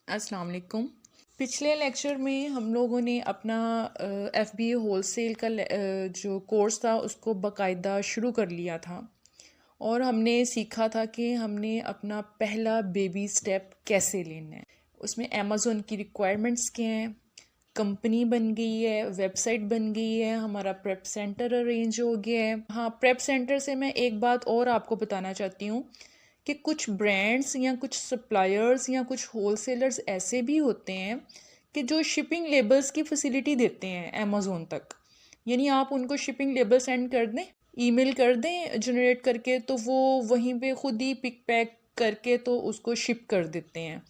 अस्सलाम वालेकुम। पिछले लेक्चर में हम लोगों ने अपना FBA होलसेल का जो कोर्स था उसको बाकायदा शुरू कर लिया था और हमने सीखा था कि हमने अपना पहला बेबी स्टेप कैसे लेना है। उसमें अमेज़न की रिक्वायरमेंट्स क्या हैं, कंपनी बन गई है, वेबसाइट बन गई है, हमारा प्रेप सेंटर अरेंज हो गया है। हाँ, प्रेप सेंटर से मैं एक बात और आपको बताना चाहती हूँ कि कुछ ब्रांड्स या कुछ सप्लायर्स या कुछ होलसेलर्स ऐसे भी होते हैं कि जो शिपिंग लेबल्स की फैसिलिटी देते हैं अमेज़ोन तक। यानी आप उनको शिपिंग लेबल सेंड कर दें, ईमेल कर दें जनरेट करके, तो वो वहीं पे खुद ही पिक पैक करके तो उसको शिप कर देते हैं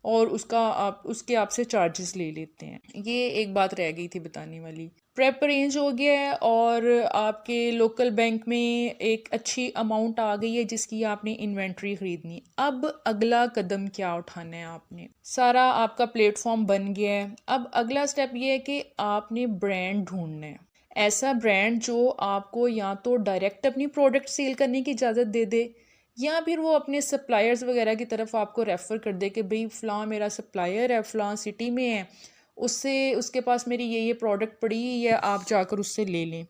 और उसके आपसे चार्जेस ले लेते हैं। ये एक बात रह गई थी बताने वाली। प्रेप अरेंज हो गया है और आपके लोकल बैंक में एक अच्छी अमाउंट आ गई है जिसकी आपने इन्वेंट्री खरीदनी। अब अगला कदम क्या उठाना है आपने? सारा आपका प्लेटफॉर्म बन गया है। अब अगला स्टेप ये है कि आपने ब्रांड ढूंढना है। ऐसा ब्रांड जो आपको या तो डायरेक्ट अपनी प्रोडक्ट सेल करने की इजाज़त दे दे या फिर वो अपने सप्लायर्स वगैरह की तरफ आपको रेफ़र कर दे कि भाई फ़लाँ मेरा सप्लायर है, फ़लाँ सिटी में है, उससे उसके पास मेरी ये प्रोडक्ट पड़ी है, आप जाकर उससे ले लें।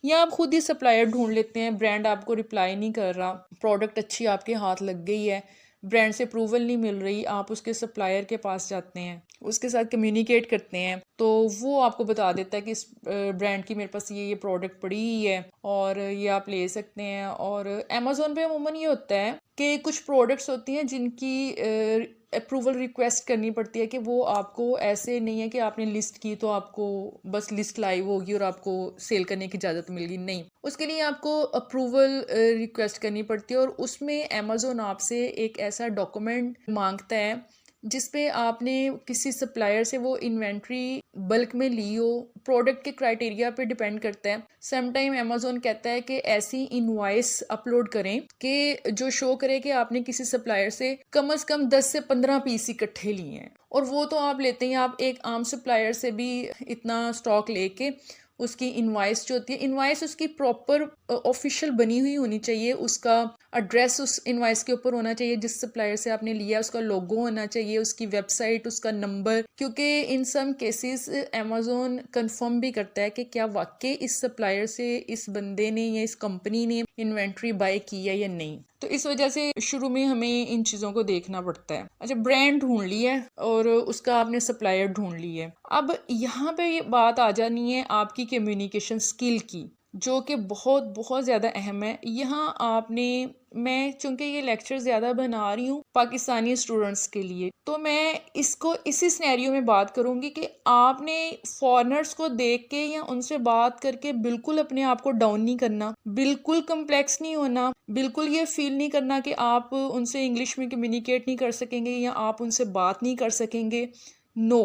या आप खुद ही सप्लायर ढूंढ लेते हैं, ब्रांड आपको रिप्लाई नहीं कर रहा, प्रोडक्ट अच्छी आपके हाथ लग गई है, ब्रांड से अप्रूवल नहीं मिल रही, आप उसके सप्लायर के पास जाते हैं, उसके साथ कम्युनिकेट करते हैं, तो वो आपको बता देता है कि इस ब्रांड की मेरे पास ये प्रोडक्ट पड़ी ही है और ये आप ले सकते हैं। और अमेज़ोन पे अमूमन ये होता है कि कुछ प्रोडक्ट्स होती हैं जिनकी अप्रूवल रिक्वेस्ट करनी पड़ती है कि वो आपको ऐसे नहीं है कि आपने लिस्ट की तो आपको बस लिस्ट लाइव होगी और आपको सेल करने की इजाज़त मिल गई। नहीं, उसके लिए आपको अप्रूवल रिक्वेस्ट करनी पड़ती है और उसमें अमेज़ोन आपसे एक ऐसा डॉक्यूमेंट मांगता है जिस पे आपने किसी सप्लायर से वो इन्वेंट्री बल्क में ली हो। प्रोडक्ट के क्राइटेरिया पे डिपेंड करता है। सम टाइम अमेज़ोन कहता है कि ऐसी इनवॉइस अपलोड करें कि जो शो करे कि आपने किसी सप्लायर से कम 10 से 15 पीस इकट्ठे लिए हैं, और वो तो आप लेते हैं, आप एक आम सप्लायर से भी इतना स्टॉक लेके उसकी इनवॉइस जो होती है, इनवॉइस उसकी प्रॉपर ऑफिशियल बनी हुई होनी चाहिए, उसका एड्रेस उस इनवॉइस के ऊपर होना चाहिए, जिस सप्लायर से आपने लिया उसका लोगो होना चाहिए, उसकी वेबसाइट, उसका नंबर, क्योंकि इन सम केसेस अमेज़ोन कंफर्म भी करता है कि क्या वाकई इस सप्लायर से इस बंदे ने या इस कंपनी ने इन्वेंट्री बाय की है या नहीं। तो इस वजह से शुरू में हमें इन चीज़ों को देखना पड़ता है। अच्छा, ब्रांड ढूंढ लिया है और उसका आपने सप्लायर ढूंढ लिया है। अब यहाँ पे ये बात आ जानी है आपकी कम्युनिकेशन स्किल की, जो कि बहुत बहुत ज़्यादा अहम है। यहाँ आपने, मैं चूंकि ये लेक्चर ज़्यादा बना रही हूँ पाकिस्तानी स्टूडेंट्स के लिए, तो मैं इसको इसी सिनेरियो में बात करूँगी कि आपने फॉरेनर्स को देख के या उनसे बात करके बिल्कुल अपने आप को डाउन नहीं करना, बिल्कुल कम्प्लेक्स नहीं होना, बिल्कुल ये फील नहीं करना कि आप उनसे इंग्लिश में कम्युनिकेट नहीं कर सकेंगे या आप उनसे बात नहीं कर सकेंगे। नो,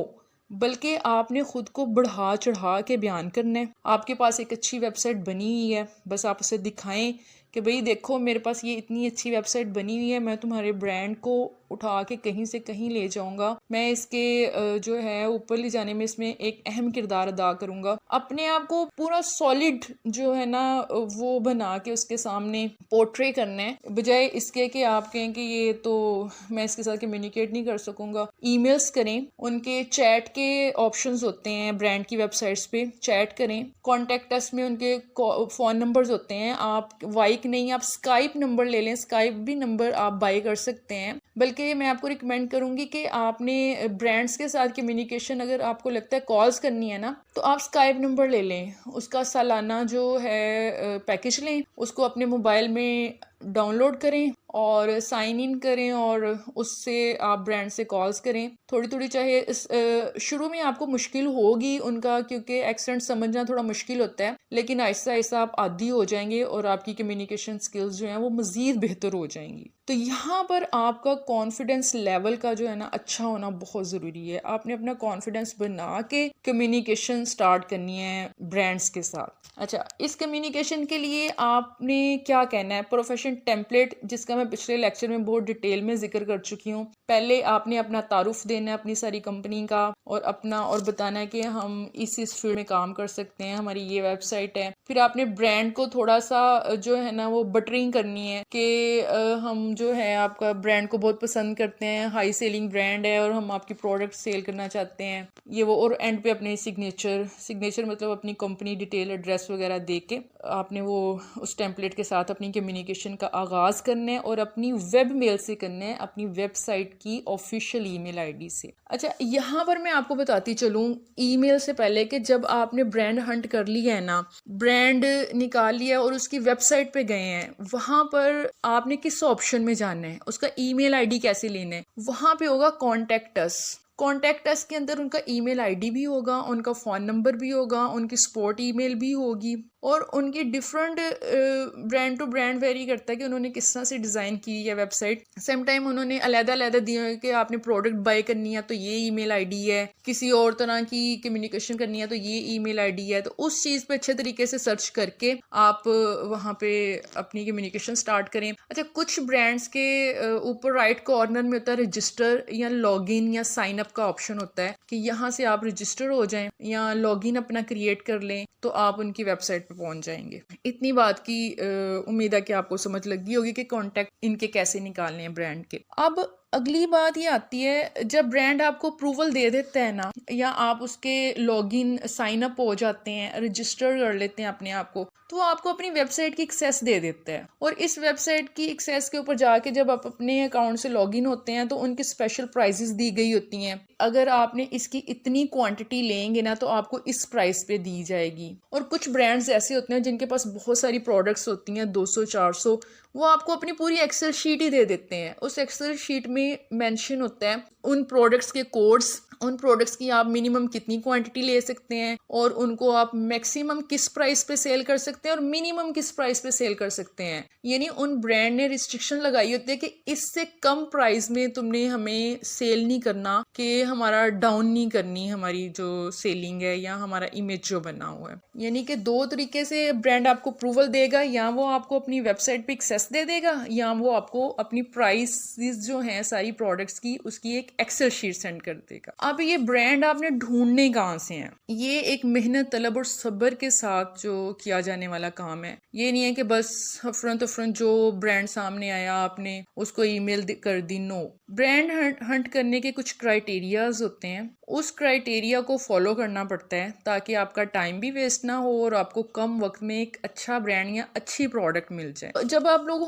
बल्कि आपने खुद को बढ़ा चढ़ा के बयान करना है। आपके पास एक अच्छी वेबसाइट बनी हुई है, बस आप उसे दिखाएं कि भाई देखो मेरे पास ये इतनी अच्छी वेबसाइट बनी हुई है, मैं तुम्हारे ब्रांड को उठा के कहीं से कहीं ले जाऊंगा, मैं इसके जो है ऊपर ले जाने में इसमें एक अहम किरदार अदा करूंगा। अपने आप को पूरा सॉलिड जो है ना वो बना के उसके सामने पोर्ट्रे करना है, बजाय इसके कि आप कहें कि ये तो मैं इसके साथ कम्युनिकेट नहीं कर सकूंगा। ईमेल्स करें, उनके चैट के ऑप्शंस होते हैं ब्रांड की वेबसाइट्स पे, चैट करें। कॉन्टेक्ट अस में उनके फ़ोन नंबर्स होते हैं, आप वाइक नहीं आप स्काइप नंबर ले लें, स्काइप भी नंबर आप बाय कर सकते हैं। बल्कि मैं आपको रिकमेंड करूंगी कि आपने ब्रांड्स के साथ कम्युनिकेशन अगर आपको लगता है कॉल्स करनी है ना, तो आप स्काइप नंबर ले लें, उसका सालाना जो है पैकेज लें, उसको अपने मोबाइल में डाउनलोड करें और साइन इन करें और उससे आप ब्रांड से कॉल्स करें। थोड़ी थोड़ी चाहे शुरू में आपको मुश्किल होगी उनका, क्योंकि एक्सेंट समझना थोड़ा मुश्किल होता है, लेकिन आहिस्ता आहिस्ता आप आदी हो जाएंगे और आपकी कम्युनिकेशन स्किल्स जो हैं वो मज़ीद बेहतर हो जाएंगी। तो यहाँ पर आपका कॉन्फिडेंस लेवल का जो है ना अच्छा होना बहुत ज़रूरी है। आपने अपना कॉन्फिडेंस बना के कम्युनिकेशन स्टार्ट करनी है ब्रांड्स के साथ। अच्छा, इस कम्युनिकेशन के लिए आपने क्या कहना है, प्रोफेशन टेम्पलेट, जिसका मैं पिछले लेक्चर में बहुत डिटेल में जिक्र कर चुकी हूँ। पहले आपने अपना तारुफ देना है अपनी सारी कंपनी का और बताना है कि हम इस फील्ड में काम कर सकते हैं, हमारी ये वेबसाइट है, फिर आपने ब्रांड को थोड़ा सा जो है ना वो बटरिंग करनी है कि हम जो है आपका ब्रांड को बहुत पसंद करते हैं, हाई सेलिंग ब्रांड है और हम आपकी प्रोडक्ट सेल करना चाहते हैं ये वो। और एंड पे अपने सिग्नेचर मतलब अपनी कंपनी डिटेल एड्रेस वगैरह दे के आपने वो उस टेम्पलेट के साथ अपनी कम्युनिकेशन का आगाज़ करना है और अपनी वेब मेल से करना है, अपनी वेबसाइट की ऑफिशियल ईमेल आईडी से। अच्छा, यहाँ पर मैं आपको बताती चलूँ ईमेल से पहले कि जब आपने ब्रांड हंट कर लिया है ना, ब्रांड निकाल लिया और उसकी वेबसाइट पे गए हैं, वहाँ पर आपने किस ऑप्शन में जाना है, उसका ईमेल आईडी कैसे लेना है। वहाँ पे होगा कॉन्टैक्ट अस के अंदर उनका ईमेल आईडी भी होगा, उनका फ़ोन नंबर भी होगा, उनकी सपोर्ट ईमेल भी होगी और उनकी different brand to brand vary करता है कि उन्होंने किस तरह से डिज़ाइन की है वेबसाइट। सेम टाइम उन्होंने अलग-अलग दिए हैं कि आपने प्रोडक्ट बाय करनी है तो ये ईमेल आईडी है, किसी और तरह की कम्युनिकेशन करनी है तो ये ईमेल आईडी है। तो उस चीज़ पे अच्छे तरीके से सर्च करके आप वहाँ पे अपनी कम्युनिकेशन स्टार्ट करें। अच्छा, कुछ ब्रांड्स के ऊपर राइट कॉर्नर में होता है रजिस्टर या लॉगिन या साइन अप का ऑप्शन होता है कि यहाँ से आप रजिस्टर हो जाएं या लॉगिन अपना क्रिएट कर लें तो आप उनकी वेबसाइट पे पहुंच जाएंगे। इतनी बात की उम्मीद है कि आपको समझ लगी होगी कि कॉन्टैक्ट इनके कैसे निकालने हैं ब्रांड के। अब अगली बात ये आती है, जब ब्रांड आपको अप्रूवल दे देता है ना, या आप उसके लॉगिन साइन अप हो जाते हैं, रजिस्टर कर लेते हैं अपने आप को, तो वो आपको अपनी वेबसाइट की एक्सेस दे देता है। और इस वेबसाइट की एक्सेस के ऊपर जाके जब आप अपने अकाउंट से लॉगिन होते हैं तो उनकी स्पेशल प्राइजेस दी गई होती हैं। अगर आपने इसकी इतनी क्वांटिटी लेंगे ना तो आपको इस प्राइस पे दी जाएगी। और कुछ ब्रांड्स ऐसे होते हैं जिनके पास बहुत सारी प्रोडक्ट्स होती हैं, 200-400, वो आपको अपनी पूरी एक्सेल शीट ही दे देते हैं। उस एक्सेल शीट में मेंशन होता है उन प्रोडक्ट्स के कोड्स, उन प्रोडक्ट्स की आप मिनिमम कितनी क्वांटिटी ले सकते हैं और उनको आप मैक्सिमम किस प्राइस पे सेल कर सकते हैं और मिनिमम किस प्राइस पे सेल कर सकते हैं। यानी उन ब्रांड ने रिस्ट्रिक्शन लगाई होती है कि इससे कम प्राइस में तुमने हमें सेल नहीं करना, कि हमारा डाउन नहीं करनी हमारी जो सेलिंग है या हमारा इमेज जो बना हुआ है। यानी कि दो तरीके से ब्रांड आपको अप्रूवल देगा, या वो आपको अपनी वेबसाइट पे एक्सेस दे देगा या वो आपको अपनी प्राइस जो है सारी प्रोडक्ट्स की उसकी एक एक्सेल शीट सेंड कर देगा। अब ये ब्रांड आपने ढूंढने कहाँ से हैं, ये एक मेहनत तलब और सब्र के साथ जो किया जाने वाला काम है। ये नहीं है कि बस हफरन जो ब्रांड सामने आया आपने उसको ईमेल कर दी। नो, ब्रांड हंट करने के कुछ क्राइटेरियाज होते हैं, उस क्राइटेरिया को फॉलो करना पड़ता है ताकि आपका टाइम भी वेस्ट ना हो और आपको कम वक्त में एक अच्छा ब्रांड या अच्छी प्रोडक्ट मिल जाए। जब आप लोग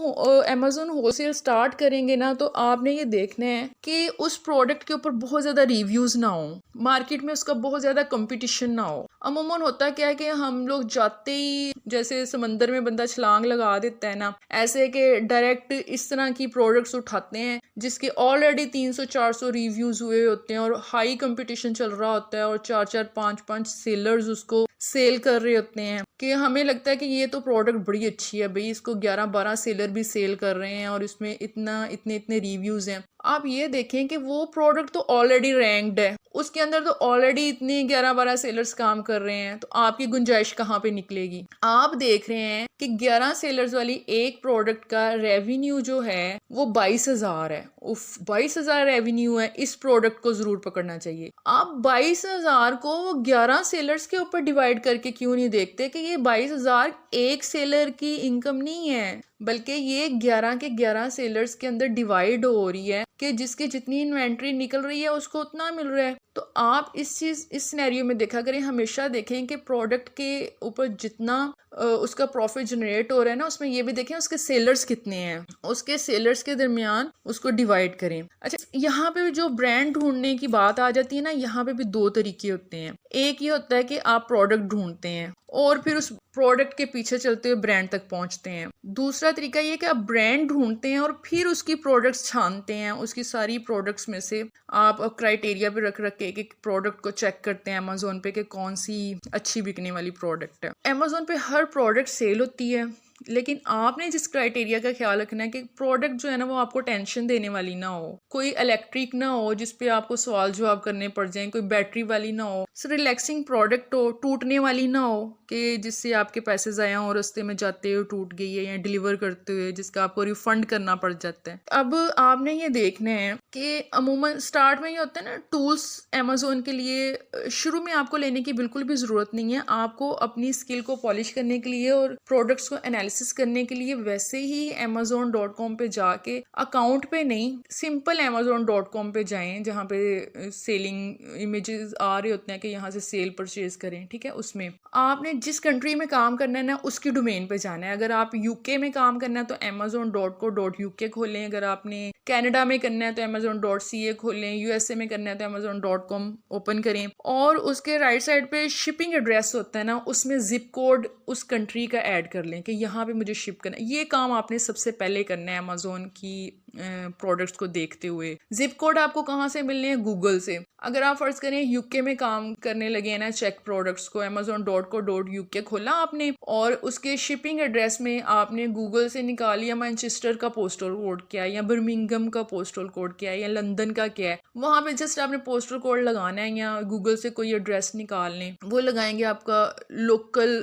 अमेज़न होलसेल स्टार्ट करेंगे ना तो आपने ये देखना है कि उस प्रोडक्ट के ऊपर बहुत ज़्यादा रिव्यूज़ ना हो, मार्केट में उसका बहुत ज़्यादा कंपटीशन ना हो। अमूमन होता क्या है कि हम लोग जाते ही जैसे समंदर में बंदा छलांग लगा देता है ना, ऐसे कि डायरेक्ट इस तरह की प्रोडक्ट्स उठाते हैं जिसके ऑलरेडी 300-400 रिव्यूज़ हुए होते हैं और हाई कंपटीशन चल रहा होता है और 4-4 5-5 सेलर्स उसको सेल कर रहे होते हैं कि हमें लगता है कि ये तो प्रोडक्ट बड़ी अच्छी है भाई, इसको 11-12 सेलर भी सेल कर रहे हैं और इसमें इतने रिव्यूज़ हैं। आप ये देखें कि वो प्रोडक्ट तो ऑलरेडी रैंक्ड है, उसके अंदर तो ऑलरेडी इतने 11-12 सेलर्स काम कर रहे हैं, तो आपकी गुंजाइश कहाँ पे निकलेगी। आप देख रहे हैं कि 11 सेलर्स वाली एक प्रोडक्ट का रेवेन्यू जो है वो 22,000 है। उफ, 22,000 रेवेन्यू है, इस प्रोडक्ट को जरूर पकड़ना चाहिए। आप 22,000 को 11 सेलर्स के ऊपर डिवाइड करके क्यों नहीं देखते कि ये 22,000 एक सेलर की इनकम नहीं है, बल्कि ये 11 के 11 सेलर्स के अंदर डिवाइड हो रही है कि जिसकी जितनी इन्वेंट्री निकल रही है उसको उतना मिल रहा है। तो आप इस सिनेरियो में देखा करें, हमेशा देखें कि प्रोडक्ट के ऊपर जितना उसका प्रॉफिट जनरेट हो रहा है ना, उसमें ये भी देखें उसके सेलर्स कितने हैं, उसके सेलर्स के दरमियान उसको डिवाइड करें। अच्छा, यहाँ पे भी जो ब्रांड ढूंढने की बात आ जाती है ना, यहाँ पे भी दो तरीके होते हैं। एक ये होता है कि आप प्रोडक्ट ढूंढते हैं और फिर उस प्रोडक्ट के पीछे चलते हुए ब्रांड तक पहुंचते हैं। दूसरा तरीका ये कि आप ब्रांड ढूंढते हैं और फिर उसकी प्रोडक्ट्स छानते हैं, उसकी सारी प्रोडक्ट्स में से आप क्राइटेरिया पे रख के एक प्रोडक्ट को चेक करते हैं अमेज़ोन पे कि कौन सी अच्छी बिकने वाली प्रोडक्ट है। अमेज़ोन पे हर प्रोडक्ट सेल होती है, लेकिन आपने जिस क्राइटेरिया का ख्याल रखना है कि प्रोडक्ट जो है ना वो आपको टेंशन देने वाली ना हो, कोई इलेक्ट्रिक ना हो जिस पे आपको सवाल जवाब करने पड़ जाएं, कोई बैटरी वाली ना हो, रिलैक्सिंग प्रोडक्ट हो, टूटने वाली ना हो कि जिससे आपके पैसे ज़ाया हो, रास्ते में जाते हुए टूट गई है या डिलीवर करते हुए जिसका आपको रिफंड करना पड़ जाता है। अब आपने ये देखना है कि अमूमन स्टार्ट में ये होता है ना, टूल्स अमेजोन के लिए शुरू में आपको लेने की बिल्कुल भी ज़रूरत नहीं है। आपको अपनी स्किल को पॉलिश करने के लिए और प्रोडक्ट्स को एनालिसिस करने के लिए वैसे ही amazon.com पे जाके, अकाउंट पे नहीं, सिंपल amazon.com पे जाएं जहाँ पे सेलिंग इमेजेस आ रहे होते हैं कि यहाँ से सेल परचेज करें, ठीक है। उसमें आपने जिस कंट्री में काम करना है ना उसकी डोमेन पे जाना है। अगर आप यूके में काम करना है तो amazon.co.uk खोलें, अगर आपने कनाडा में करना है तो amazon.ca खोलें, यूएसए में करना है तो amazon.com ओपन करें और उसके राइट साइड पे शिपिंग एड्रेस होता है ना, उसमें जिप कोड उस कंट्री का ऐड कर लें कि यहाँ पे मुझे शिप करना है। ये काम आपने सबसे पहले करना है अमेजोन की प्रोडक्ट्स को देखते हुए। जिप कोड आपको कहाँ से मिलने हैं? गूगल से। अगर आप फर्ज करें यूके में काम करने लगे हैं ना, चेक प्रोडक्ट्स को, amazon.co.uk खोला आपने और उसके शिपिंग एड्रेस में आपने गूगल से निकालिया मैनचेस्टर का पोस्टल कोड क्या है या बर्मिंघम का पोस्टल कोड क्या है या लंदन का क्या है, वहाँ पे जस्ट आपने पोस्टल कोड लगाना है या गूगल से कोई एड्रेस निकाल लें, वो लगाएंगे, आपका लोकल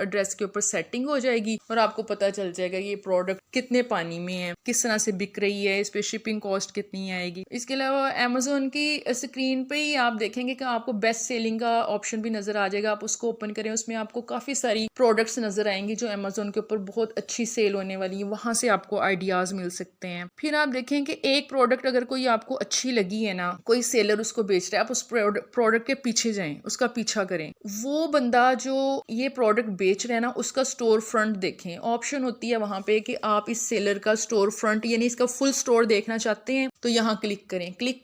एड्रेस के ऊपर सेटिंग हो जाएगी और आपको पता चल जाएगा ये प्रोडक्ट कितने पानी में है, किस तरह से बिक रही है, इस पे शिपिंग कॉस्ट कितनी आएगी। इसके अलावा अमेजोन की स्क्रीन पे ही आप देखेंगे कि आपको बेस्ट सेलिंग का ऑप्शन भी नजर आ जाएगा। आप उसको ओपन करें, उसमें आपको काफी सारी प्रोडक्ट्स नजर आएंगी जो अमेजोन के ऊपर बहुत अच्छी सेल होने वाली है, वहां से आपको आइडियाज मिल सकते हैं। फिर आप देखें कि एक प्रोडक्ट अगर कोई आपको अच्छी लगी है ना, कोई सेलर उसको बेच रहा है, आप उस प्रोडक्ट के पीछे जाएं, उसका पीछा करें। वो बंदा जो ये प्रोडक्ट बेच रहा है ना उसका स्टोर फ्रंट देखें। ऑप्शन होती है वहां पे कि आप इस सेलर का स्टोर फ्रंट यानी इसका फुल स्टोर देखना चाहते हैं तो यहाँ क्लिक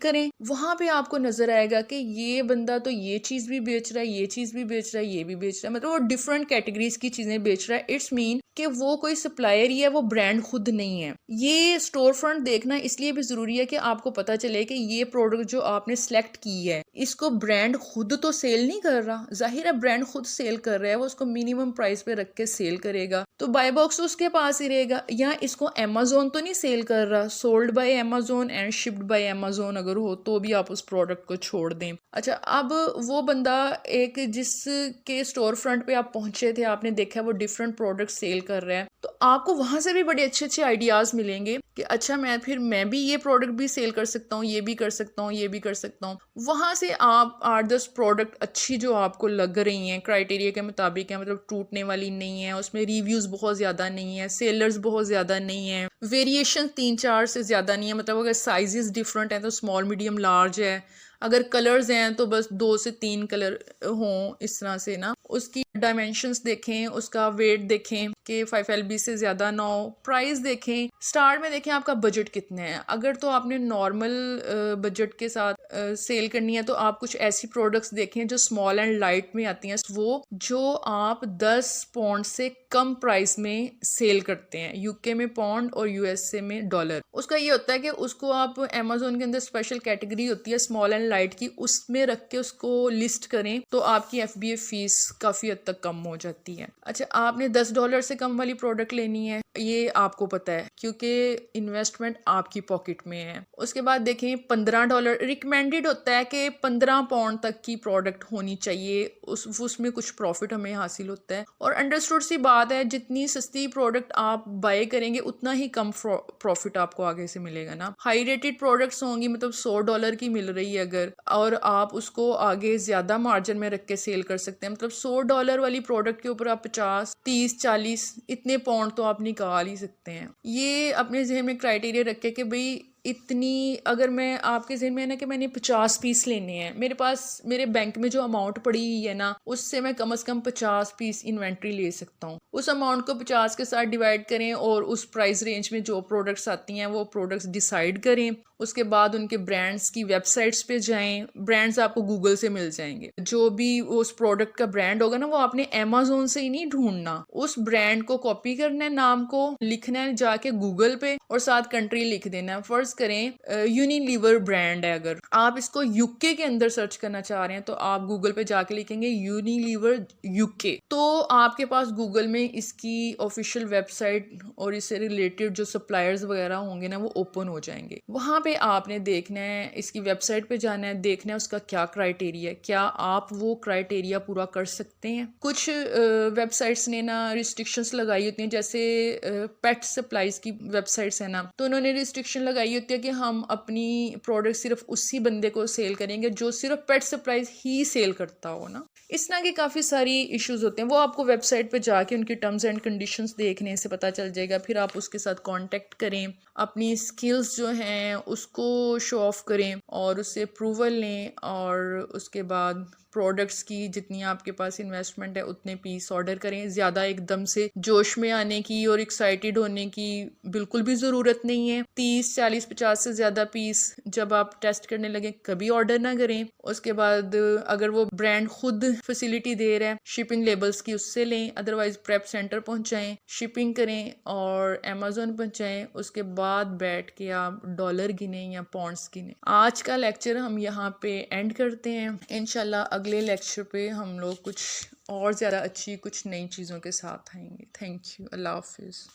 करें, वहां पे आपको नजर आएगा कि ये बंदा तो ये चीज भी बेच रहा है, ये चीज भी बेच रहा है, ये भी बेच रहा है, मतलब वो डिफरेंट कैटेगरीज की चीजें बेच रहा है। इट्स मीन कि वो कोई सप्लायर ही है, वो ब्रांड खुद नहीं है। ये स्टोर फ्रंट देखना इसलिए भी जरूरी है कि आपको पता चले कि ये प्रोडक्ट जो आपने सेलेक्ट की है इसको ब्रांड खुद तो सेल नहीं कर रहा। जाहिर है ब्रांड खुद सेल कर रहा है, वो उसको मिनिमम प्राइस पे रख के सेल करेगा तो बाय बॉक्स उसके पास ही रहेगा। या इसको अमेजोन तो नहीं सेल कर रहा, sold by Amazon and shipped bye Amazon अगर हो तो भी आप उस प्रोडक्ट को छोड़ दें। अच्छा, अब वो बंदा एक जिसके स्टोर फ्रंट पे आप पहुंचे थे, आपने देखा वो डिफरेंट प्रोडक्ट सेल कर रहा है, तो आपको वहां से भी बड़े अच्छे अच्छे आइडियाज मिलेंगे कि अच्छा मैं भी ये प्रोडक्ट भी सेल कर सकता हूँ, ये भी कर सकता हूँ, ये भी कर सकता हूँ। वहां से आप 8-10 प्रोडक्ट अच्छी जो आपको लग रही हैं, क्राइटेरिया के मुताबिक है, मतलब टूटने वाली नहीं है, उसमें रिव्यूज बहुत ज्यादा नहीं है, सेलर्स बहुत ज्यादा नहीं है, वेरिएशन 3-4 से ज्यादा नहीं है, मतलब अगर साइजेस डिफरेंट है तो स्मॉल मीडियम लार्ज है, अगर कलर्स हैं तो बस 2 से 3 कलर हों, इस तरह से ना। उसकी डायमेंशंस देखें, उसका वेट देखें कि 5 LB से ज़्यादा ना हो। प्राइस देखें, स्टार्ट में देखें आपका बजट कितना है। अगर तो आपने नॉर्मल बजट के साथ सेल करनी है तो आप कुछ ऐसी प्रोडक्ट्स देखें जो स्मॉल एंड लाइट में आती हैं, वो जो आप 10 पाउंड से कम प्राइस में सेल करते हैं। यूके में पाउंड और यूएसए में डॉलर। उसका ये होता है कि उसको आप अमेजोन के अंदर स्पेशल कैटेगरी होती है स्मॉल एंड लाइट की, उसमें रख के उसको लिस्ट करें तो आपकी FBA फीस काफ़ी हद तक कम हो जाती है। अच्छा, आपने $10 से कम वाली प्रोडक्ट लेनी है, ये आपको पता है क्योंकि इन्वेस्टमेंट आपकी पॉकेट में है। उसके बाद देखें $15 रिकमेंडेड होता है कि 15 पाउंड तक की प्रोडक्ट होनी चाहिए, उसमें कुछ प्रॉफिट हमें हासिल होता है। और अंडरस्टूड सी बात है, जितनी सस्ती प्रोडक्ट आप बाय करेंगे उतना ही कम प्रॉफिट आपको आगे से मिलेगा ना। हाई रेटेड प्रोडक्ट्स होंगी, मतलब $100 की मिल रही है अगर, और आप उसको आगे ज्यादा मार्जिन में रख के सेल कर सकते हैं, मतलब $100 वाली प्रोडक्ट के ऊपर आप 50, 30, 40 इतने पाउंड तो आप निकाल ही सकते हैं। ये अपने ज़हन में क्राइटेरिया रखे कि भाई इतनी, अगर मैं आपके ज़हन में है ना कि मैंने 50 पीस लेने हैं, मेरे पास मेरे बैंक में जो अमाउंट पड़ी हुई है ना उससे मैं कम से कम 50 पीस इन्वेंट्री ले सकता हूँ। उस अमाउंट को 50 के साथ डिवाइड करें और उस प्राइस रेंज में जो प्रोडक्ट्स आती हैं वो प्रोडक्ट्स डिसाइड करें। उसके बाद उनके ब्रांड्स की वेबसाइट्स पे जाएं, ब्रांड्स आपको गूगल से मिल जाएंगे। जो भी उस प्रोडक्ट का ब्रांड होगा ना वो आपने अमेजोन से ही नहीं ढूंढना, उस ब्रांड को कॉपी करना है, नाम को लिखना है जाके गूगल पे और साथ कंट्री लिख देना है। फर्ज फ़र्ज़ करें यूनिलीवर ब्रांड है, अगर आप इसको यूके के अंदर सर्च करना चाह रहे हैं तो आप गूगल पे जाके लिखेंगे यूनिलीवर यूके, तो आपके पास गूगल में इसकी ऑफिशियल वेबसाइट और इससे रिलेटेड जो सप्लायर्स वगैरह होंगे ना वो ओपन हो जाएंगे। वहाँ पे आपने देखना है, इसकी वेबसाइट पे जाना है, देखना है उसका क्या क्राइटेरिया है, क्या आप वो क्राइटेरिया पूरा कर सकते हैं। कुछ वेबसाइट्स ने ना रिस्ट्रिक्शंस लगाई होती हैं, जैसे पेट सप्लाईज की वेबसाइट्स है ना, तो उन्होंने रिस्ट्रिक्शन लगाई होती है कि हम अपनी प्रोडक्ट सिर्फ उसी बंदे को सेल करेंगे जो सिर्फ पेट सप्लाईज ही सेल करता हो ना। इस तरह की काफ़ी सारी इश्यूज होते हैं, वो आपको वेबसाइट पे जाके उनकी टर्म्स एंड कंडीशंस देखने से पता चल जाएगा। फिर आप उसके साथ कांटेक्ट करें, अपनी स्किल्स जो हैं उसको शो ऑफ करें और उससे अप्रूवल लें, और उसके बाद प्रोडक्ट्स की जितनी आपके पास इन्वेस्टमेंट है उतने पीस ऑर्डर करें। ज़्यादा एकदम से जोश में आने की और एक्साइटेड होने की बिल्कुल भी ज़रूरत नहीं है। 30, 40, 50 से ज़्यादा पीस जब आप टेस्ट करने लगे कभी ऑर्डर ना करें। उसके बाद अगर वो ब्रांड खुद फैसिलिटी दे रहा है शिपिंग लेबल्स की, उससे लें, अदरवाइज प्रेप सेंटर पहुंचाएं, शिपिंग करें और अमेजोन पहुंचाएं। उसके बाद बैठ के आप डॉलर गिने या पॉन्ड्स गिने। आज का लेक्चर हम यहाँ पे एंड करते हैं। इंशाल्लाह अगले लेक्चर पे हम लोग कुछ और ज़्यादा अच्छी कुछ नई चीज़ों के साथ आएंगे। Thank you. अल्लाह हाफिज़।